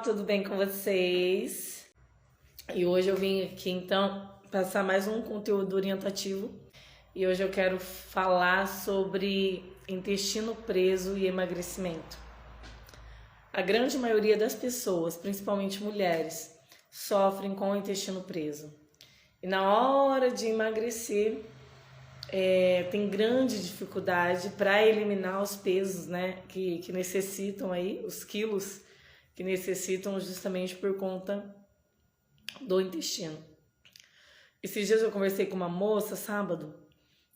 tudo bem com vocês? E hoje eu vim aqui então passar mais um conteúdo orientativo e hoje eu quero falar sobre intestino preso e emagrecimento. A grande maioria das pessoas, principalmente mulheres, sofrem com o intestino preso e na hora de emagrecer tem grande dificuldade para eliminar os pesos, né, que necessitam aí, os quilos que necessitam justamente por conta do intestino. Esses dias eu conversei com uma moça, sábado,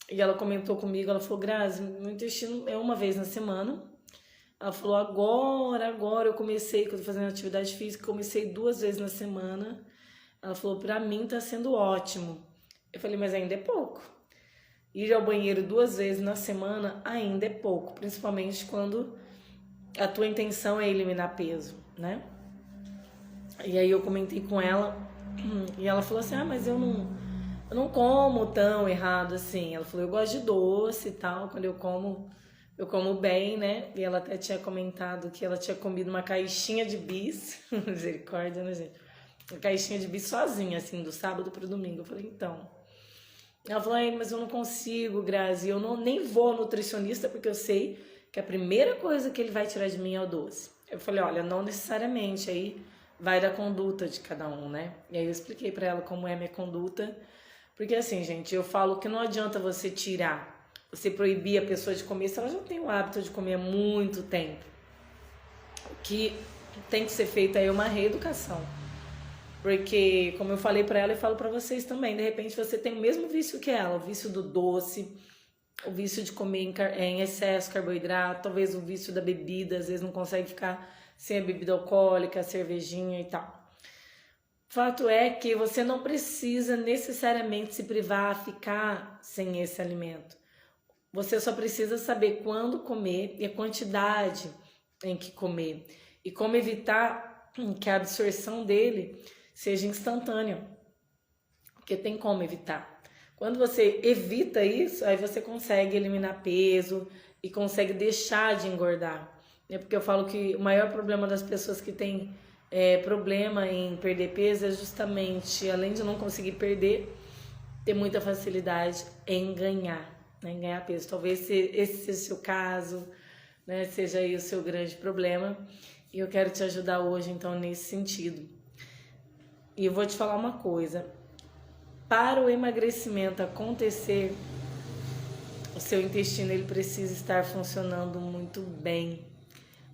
e ela comentou comigo, ela falou, Grazi, meu intestino é uma vez na semana. Ela falou, agora eu comecei, quando eu tô fazendo atividade física, comecei 2 vezes na semana. Ela falou, pra mim tá sendo ótimo. Eu falei, mas ainda é pouco. Ir ao banheiro 2 vezes na semana ainda é pouco, principalmente quando a tua intenção é eliminar peso, né? E aí eu comentei com ela e ela falou assim, mas eu não como tão errado assim. Ela falou, eu gosto de doce e tal, quando eu como bem, né? E ela até tinha comentado que ela tinha comido uma caixinha de bis, misericórdia, né, gente? Uma caixinha de bis sozinha, assim, do sábado pro domingo. Eu falei, então... Ela falou, mas eu não consigo, Grazi, eu nem vou ao nutricionista porque eu sei que a primeira coisa que ele vai tirar de mim é o doce. Eu falei, olha, não necessariamente, aí vai da conduta de cada um, né? E aí eu expliquei pra ela como é a minha conduta, porque assim, gente, eu falo que não adianta você tirar, você proibir a pessoa de comer se ela já tem o hábito de comer há muito tempo. O que tem que ser feito aí é uma reeducação. Porque, como eu falei pra ela e falo pra vocês também, de repente você tem o mesmo vício que ela, o vício do doce, o vício de comer em excesso carboidrato, talvez o vício da bebida, às vezes não consegue ficar sem a bebida alcoólica, a cervejinha e tal. Fato é que você não precisa necessariamente se privar a ficar sem esse alimento. Você só precisa saber quando comer e a quantidade em que comer. E como evitar que a absorção dele seja instantânea, porque tem como evitar. Quando você evita isso, aí você consegue eliminar peso e consegue deixar de engordar. Porque eu falo que o maior problema das pessoas que têm problema em perder peso é justamente, além de não conseguir perder, ter muita facilidade em ganhar, né? Em ganhar peso. Talvez esse seja o seu caso, né? Seja aí o seu grande problema. E eu quero te ajudar hoje, então, nesse sentido. E eu vou te falar uma coisa, para o emagrecimento acontecer, o seu intestino ele precisa estar funcionando muito bem.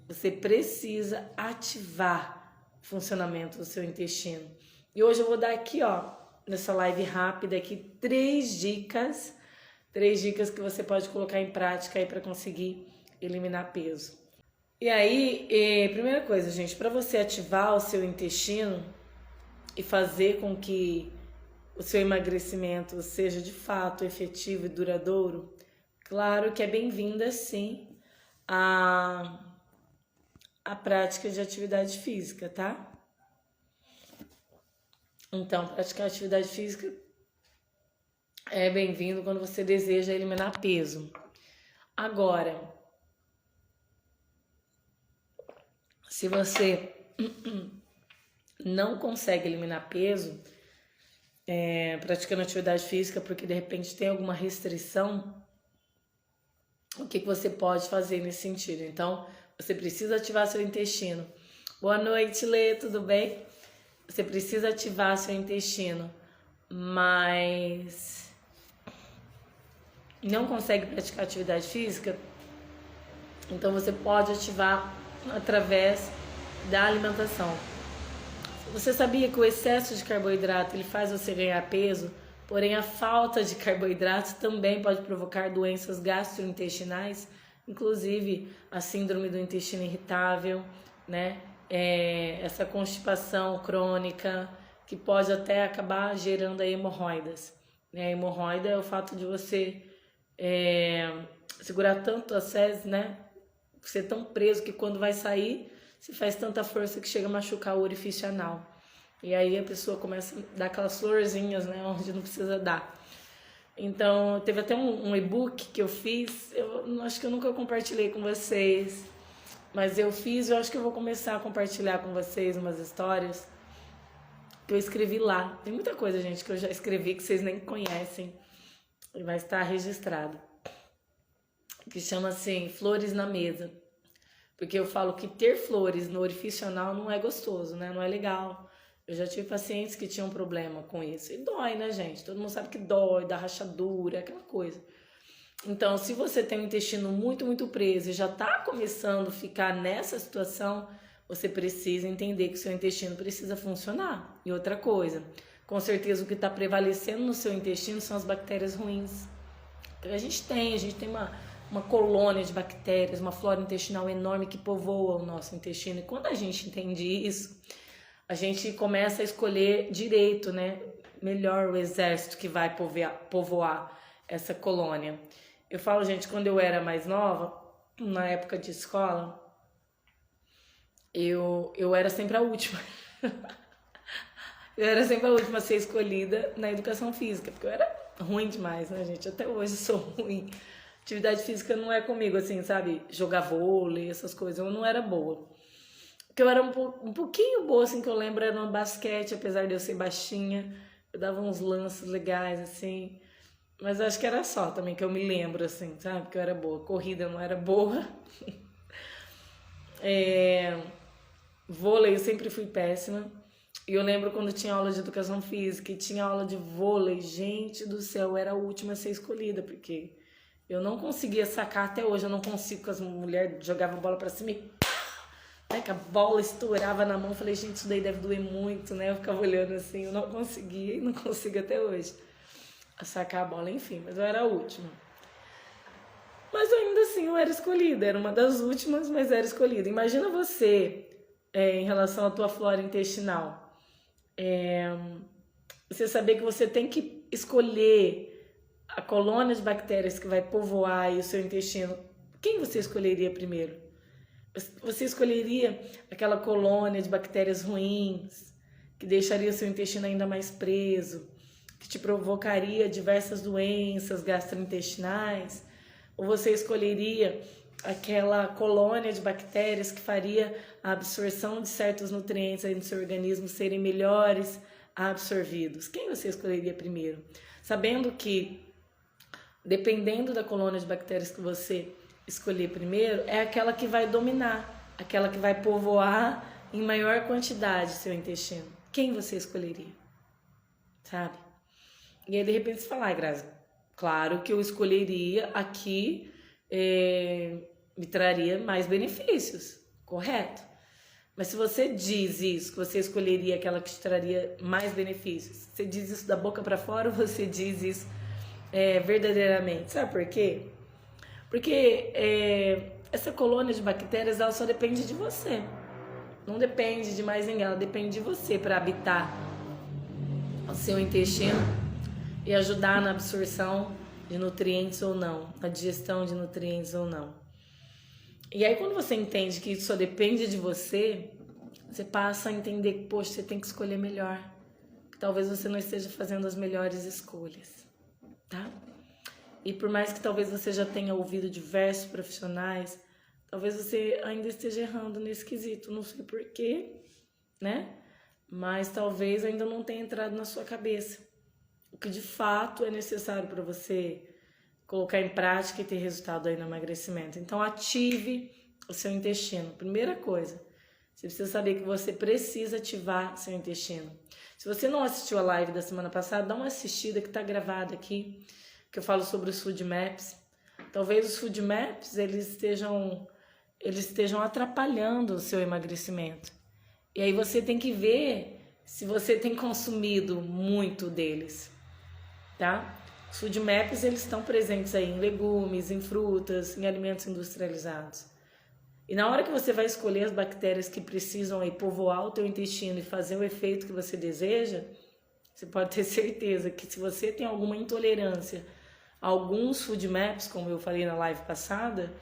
Você precisa ativar o funcionamento do seu intestino. E hoje eu vou dar aqui, nessa live rápida aqui, 3 dicas que você pode colocar em prática aí para conseguir eliminar peso. E aí, primeira coisa, gente, para você ativar o seu intestino e fazer com que o seu emagrecimento seja de fato efetivo e duradouro, claro que é bem-vinda sim a prática de atividade física, tá? Então, praticar atividade física é bem-vindo quando você deseja eliminar peso. Agora, se você não consegue eliminar peso praticando atividade física porque de repente tem alguma restrição, o que você pode fazer nesse sentido? Então, você precisa ativar seu intestino. Boa noite, Lê, tudo bem? Você precisa ativar seu intestino, mas não consegue praticar atividade física? Então, você pode ativar através da alimentação. Você sabia que o excesso de carboidrato ele faz você ganhar peso? Porém, a falta de carboidratos também pode provocar doenças gastrointestinais, inclusive a síndrome do intestino irritável, né? Essa constipação crônica, que pode até acabar gerando aí hemorroidas. A hemorroida é o fato de você segurar tanto as fezes, né? Ser tão preso que quando vai sair, se faz tanta força que chega a machucar o orifício anal. E aí a pessoa começa a dar aquelas florzinhas, né, onde não precisa dar. Então, teve até um e-book que eu fiz, eu acho que eu nunca compartilhei com vocês, Mas eu acho que eu vou começar a compartilhar com vocês umas histórias que eu escrevi lá. Tem muita coisa, gente, que eu já escrevi que vocês nem conhecem e vai estar registrado. Que chama assim, Flores na Mesa. Porque eu falo que ter flores no orifício anal não é gostoso, né? Não é legal. Eu já tive pacientes que tinham problema com isso. E dói, né, gente? Todo mundo sabe que dói, dá rachadura, aquela coisa. Então, se você tem um intestino muito, muito preso e já tá começando a ficar nessa situação, você precisa entender que o seu intestino precisa funcionar. E outra coisa, com certeza o que está prevalecendo no seu intestino são as bactérias ruins. A gente tem uma colônia de bactérias, uma flora intestinal enorme que povoa o nosso intestino. E quando a gente entende isso, a gente começa a escolher direito, né? Melhor o exército que vai povoar essa colônia. Eu falo, gente, quando eu era mais nova, na época de escola, eu era sempre a última. Eu era sempre a última a ser escolhida na educação física, porque eu era ruim demais, né, gente? Até hoje eu sou ruim. Atividade física não é comigo, assim, sabe? Jogar vôlei, essas coisas, eu não era boa. Porque eu era um pouquinho boa, assim, que eu lembro, era no basquete, apesar de eu ser baixinha. Eu dava uns lances legais, assim. Mas acho que era só também, que eu me lembro, assim, sabe? Que eu era boa. Corrida não era boa. Vôlei eu sempre fui péssima. E eu lembro quando tinha aula de educação física e tinha aula de vôlei. Gente do céu, eu era a última a ser escolhida, porque eu não conseguia sacar até hoje. Eu não consigo, que as mulheres jogavam a bola pra cima e né, que a bola estourava na mão. Eu falei, gente, isso daí deve doer muito, né? Eu ficava olhando assim, eu não conseguia e não consigo até hoje a sacar a bola, enfim. Mas eu era a última. Mas ainda assim eu era escolhida, era uma das últimas, mas era escolhida. Imagina você, em relação à tua flora intestinal, você saber que você tem que escolher a colônia de bactérias que vai povoar aí o seu intestino. Quem você escolheria primeiro? Você escolheria aquela colônia de bactérias ruins, que deixaria o seu intestino ainda mais preso, que te provocaria diversas doenças gastrointestinais? Ou você escolheria aquela colônia de bactérias que faria a absorção de certos nutrientes aí no seu organismo serem melhores absorvidos? Quem você escolheria primeiro? Sabendo que, dependendo da colônia de bactérias que você escolher primeiro, é aquela que vai dominar, aquela que vai povoar em maior quantidade seu intestino. Quem você escolheria? Sabe? E aí, de repente, você fala, Grazi, claro que eu escolheria aqui, me traria mais benefícios, correto? Mas se você diz isso, que você escolheria aquela que te traria mais benefícios, você diz isso da boca para fora ou você diz isso verdadeiramente? Sabe por quê? Porque essa colônia de bactérias, ela só depende de você. Não depende de mais ninguém, ela depende de você para habitar o seu intestino e ajudar na absorção de nutrientes ou não, na digestão de nutrientes ou não. E aí quando você entende que isso só depende de você, você passa a entender que, poxa, você tem que escolher melhor. Que talvez você não esteja fazendo as melhores escolhas, tá? E por mais que talvez você já tenha ouvido diversos profissionais, talvez você ainda esteja errando nesse quesito, não sei porquê, né? Mas talvez ainda não tenha entrado na sua cabeça o que de fato é necessário para você colocar em prática e ter resultado aí no emagrecimento. Então ative o seu intestino. Primeira coisa, você precisa saber que você precisa ativar seu intestino. Se você não assistiu a live da semana passada, dá uma assistida que está gravada aqui, que eu falo sobre os food maps. Talvez os food maps eles estejam atrapalhando o seu emagrecimento. E aí você tem que ver se você tem consumido muito deles, tá? Os food maps eles estão presentes aí em legumes, em frutas, em alimentos industrializados. E na hora que você vai escolher as bactérias que precisam aí povoar o teu intestino e fazer o efeito que você deseja, você pode ter certeza que se você tem alguma intolerância a alguns food maps, como eu falei na live passada,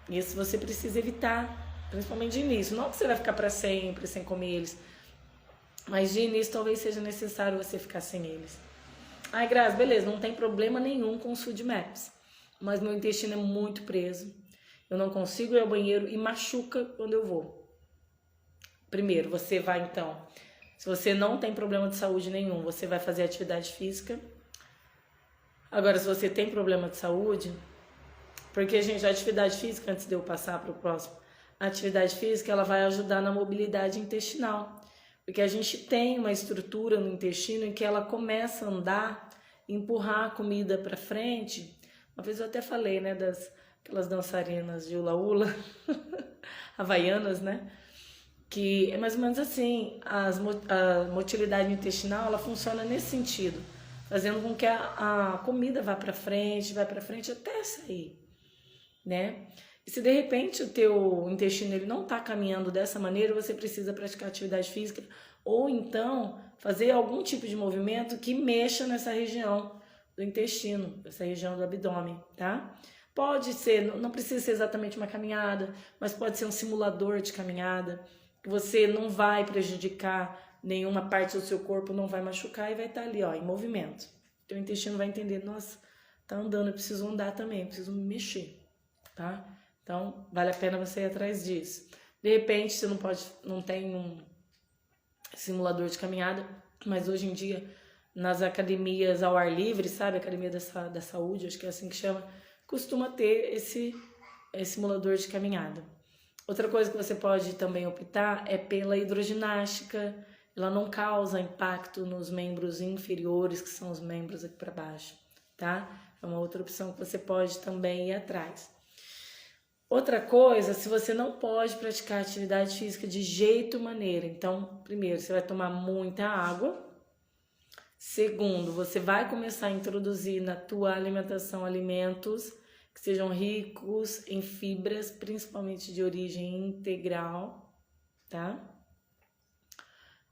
isso você precisa evitar, principalmente de início. Não que você vai ficar para sempre sem comer eles, mas de início talvez seja necessário você ficar sem eles. Ai, Grazi, beleza, não tem problema nenhum com os food maps, mas meu intestino é muito preso. eu não consigo ir ao banheiro e machuca quando eu vou. Primeiro, você vai então, se você não tem problema de saúde nenhum, você vai fazer atividade física. Agora, se você tem problema de saúde, porque, gente, a atividade física, antes de eu passar para o próximo, a atividade física, ela vai ajudar na mobilidade intestinal. Porque a gente tem uma estrutura no intestino em que ela começa a andar, empurrar a comida para frente. Uma vez eu até falei, né, aquelas dançarinas de hula-hula, havaianas, né? Que é mais ou menos assim, a motilidade intestinal, ela funciona nesse sentido, fazendo com que a comida vá para frente até sair, né? E se de repente o teu intestino ele não está caminhando dessa maneira, você precisa praticar atividade física ou então fazer algum tipo de movimento que mexa nessa região do intestino, essa região do abdômen, tá? Pode ser, não precisa ser exatamente uma caminhada, mas pode ser um simulador de caminhada, que você não vai prejudicar nenhuma parte do seu corpo, não vai machucar e vai estar ali, ó, em movimento. Teu intestino vai entender, nossa, tá andando, eu preciso andar também, eu preciso me mexer, tá? Então, vale a pena você ir atrás disso. De repente, você não tem um simulador de caminhada, mas hoje em dia, nas academias ao ar livre, sabe? Academia da Saúde, acho que é assim que chama, costuma ter esse simulador de caminhada. Outra coisa que você pode também optar é pela hidroginástica. Ela não causa impacto nos membros inferiores, que são os membros aqui para baixo, tá? É uma outra opção que você pode também ir atrás. Outra coisa, se você não pode praticar atividade física de jeito maneira, então, primeiro, você vai tomar muita água. Segundo, você vai começar a introduzir na tua alimentação alimentos que sejam ricos em fibras, principalmente de origem integral, tá?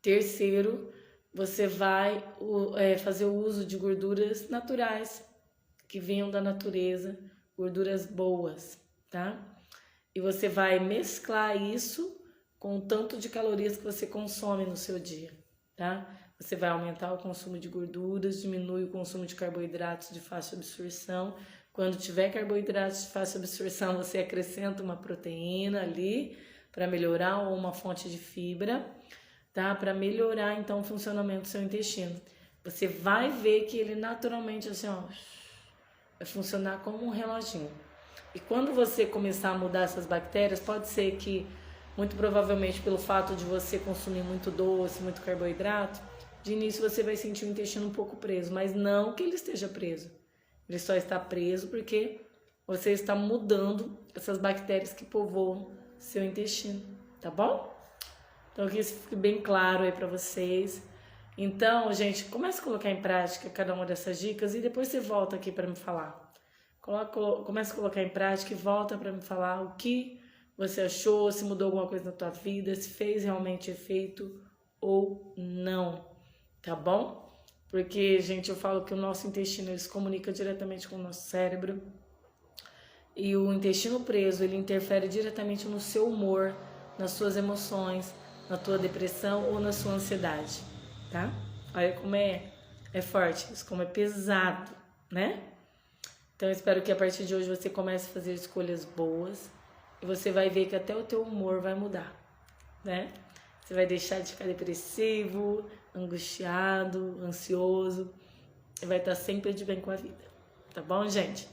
Terceiro, você vai fazer o uso de gorduras naturais, que venham da natureza, gorduras boas, tá? E você vai mesclar isso com o tanto de calorias que você consome no seu dia, tá? Você vai aumentar o consumo de gorduras, diminui o consumo de carboidratos de fácil absorção. Quando tiver carboidratos de fácil absorção, você acrescenta uma proteína ali para melhorar ou uma fonte de fibra, tá? Para melhorar então o funcionamento do seu intestino. Você vai ver que ele naturalmente assim, ó, vai funcionar como um reloginho. E quando você começar a mudar essas bactérias, pode ser que, muito provavelmente pelo fato de você consumir muito doce, muito carboidrato, de início você vai sentir o intestino um pouco preso, mas não que ele esteja preso. Ele só está preso porque você está mudando essas bactérias que povoam seu intestino, tá bom? Então que isso fique bem claro aí para vocês. Então, gente, comece a colocar em prática cada uma dessas dicas e depois você volta aqui para me falar. Comece a colocar em prática e volta para me falar o que você achou, se mudou alguma coisa na tua vida, se fez realmente efeito ou não, tá bom? Porque, gente, eu falo que o nosso intestino ele se comunica diretamente com o nosso cérebro e o intestino preso ele interfere diretamente no seu humor, nas suas emoções, na tua depressão ou na sua ansiedade, tá? Olha como é forte, isso como é pesado, né? Então, eu espero que a partir de hoje você comece a fazer escolhas boas e você vai ver que até o teu humor vai mudar, né? Você vai deixar de ficar depressivo, angustiado, ansioso e vai estar sempre de bem com a vida. Tá bom, gente?